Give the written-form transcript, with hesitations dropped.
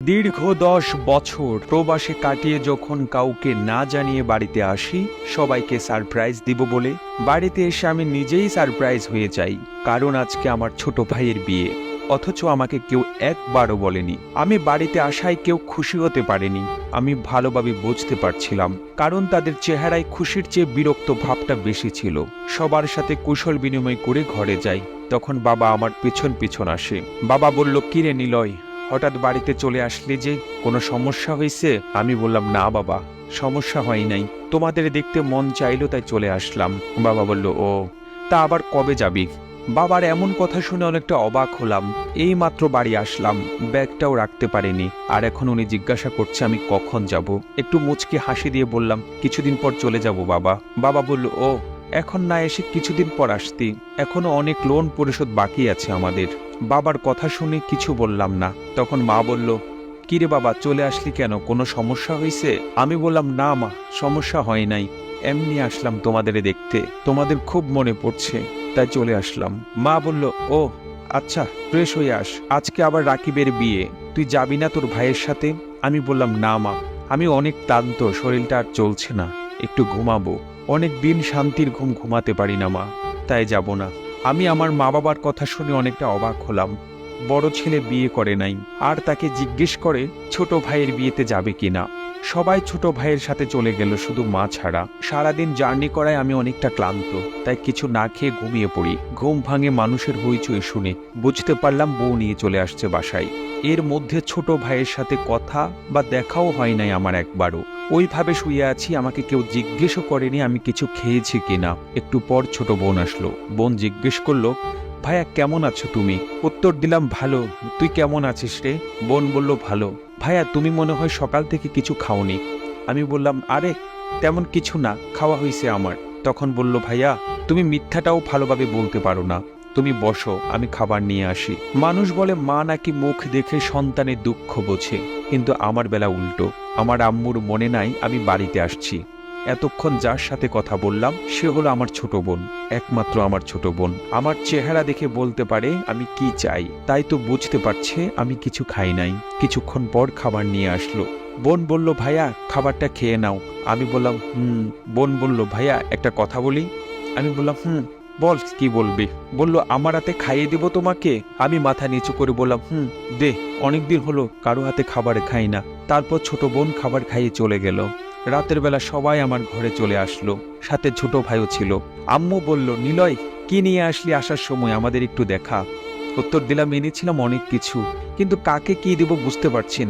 দীর্ঘ ১০ বছর প্রবাসে কাটিয়ে যখন কাউকে না জানিয়ে বাড়িতে আসি সবাইকে সারপ্রাইজ দিব বলে, বাড়িতে এসে আমি নিজেই সারপ্রাইজ হয়ে যাই। কারণ আজকে আমার ছোট ভাইয়ের বিয়ে, অথচ আমাকে কেউ একবারও বলেনি। আমি বাড়িতে আসায় কেউ খুশি হতে পারেনি। আমি ভালোভাবে বুঝতে পারছিলাম, কারণ তাদের চেহারায় খুশির চেয়ে বিরক্ত ভাবটা বেশি ছিল। সবার সাথে কুশল বিনিময় করে ঘরে যাই, তখন বাবা আমার পেছন পেছন আসে। বাবা বলল, কিরে নিলয়, হঠাৎ বাড়িতে চলে আসলে যে, কোনো সমস্যা হয়েছে? আমি বললাম, না বাবা, সমস্যা হয় নাই, তোমাদের দেখতে মন চাইলো তাই চলে আসলাম। বাবা বলল, ও তা আবার কবে যাবি? বাবার এমন কথা শুনে অনেকটা অবাক হলাম। এই মাত্র বাড়ি আসলাম, ব্যাগটাও রাখতে পারিনি, আর এখন উনি জিজ্ঞাসা করছে আমি কখন যাব। একটু মুচকি হাসি দিয়ে বললাম, কিছুদিন পর চলে যাব বাবা। বাবা বলল, ও এখন না এসে কিছুদিন পর আসতি, এখনো অনেক লোন পরিশোধ বাকি আছে আমাদের। বাবার কথা শুনে কিছু বললাম না। তখন মা বলল, কিরে বাবা, চলে আসলি কেন, কোনো সমস্যা হয়েছে? আমি বললাম, না মা, সমস্যা হয় নাই, এমনি আসলাম তোমাদের দেখতে, তোমাদের খুব মনে পড়ছে তাই চলে আসলাম। মা বলল, ও আচ্ছা, ফ্রেশ হয়ে আস, আজকে আবার রাকিবের বিয়ে, তুই যাবি না তোর ভাইয়ের সাথে? আমি বললাম, না মা, আমি অনেক ক্লান্ত, শরীরটা আর চলছে না, একটু ঘুমাবো, অনেক দিন শান্তির ঘুম ঘুমাতে পারি না মা, তাই যাব না। আমি আমার মা বাবার কথা শুনে অনেকটা অবাক হলাম। বড় ছেলে বিয়ে করে নাই, আর তাকে জিজ্ঞেস করে ছোট ভাইয়ের বিয়েতে যাবে কিনা। সবাই ছোট ভাইয়ের সাথে চলে গেল, শুধু মা ছাড়া। সারাদিন জার্নি করায় আমি অনেকটা ক্লান্ত, তাই কিছু না খেয়ে ঘুমিয়ে পড়ি। ঘুম ভাঙে মানুষের হইচই শুনে, বুঝতে পারলাম বউ নিয়ে চলে আসছে বাসায়। এর মধ্যে ছোট ভাইয়ের সাথে কথা বা দেখাও হয় নাই আমার একবারও। ওইভাবে শুয়ে আছি, আমাকে কেউ জিজ্ঞেসও করেনি আমি কিছু খেয়েছি কিনা। একটু পর ছোট বোন আসলো। বোন জিজ্ঞেস করলো, ভাইয়া কেমন আছো তুমি? উত্তর দিলাম, ভালো, তুই কেমন আছিস রে? বোন বলল, ভালো। ভাইয়া তুমি মনে হয় সকাল থেকে কিছু খাওনি। আমি বললাম, আরে তেমন কিছু না, খাওয়া হয়েছে আমার। তখন বলল, ভাইয়া তুমি মিথ্যাটাও ভালোভাবে বলতে পারো না, তুমি বসো, আমি খাবার নিয়ে আসি। মানুষ বলে মা নাকি মুখ দেখে সন্তানের দুঃখ বোঝে, কিন্তু আমার বেলা উল্টো। আমার আম্মুর মনে নাই আমি বাড়িতে আসছি। এতক্ষণ যার সাথে কথা বললাম সে হলো আমার ছোট বোন, একমাত্র আমার ছোট বোন। আমার চেহারা দেখে বলতে পারে আমি কি চাই, তাই তো বুঝতে পারছে আমি কিছু খাই নাই। কিছুক্ষণ পর খাবার নিয়ে আসলো। বোন বলল, ভাইয়া খাবারটা খেয়ে নাও। আমি বললাম, বোন বলল, ভাইয়া একটা কথা বলি। আমি বললাম, বল, কি বলবি? বলল, আমার হাতে খাইয়ে দিব তোমাকে। আমি মাথা নিচু করে বললাম, দে, অনেকদিন হলো কারো হাতে খাবার খাই না। তারপর ছোট বোন খাবার খাইয়ে চলে গেল। রাতের বেলা সবাই আমার ঘরে চলে আসলো, সাথে ছোট ভাইও ছিল। আম্মু বলল, নিলয় কি নিয়ে আসলি আসার সময়, আমাদের একটু দেখা। উত্তর দিলাম, এনেছিলাম অনেক কিছু, কিন্তু কাকে কি দেব বুঝতে পারছি না।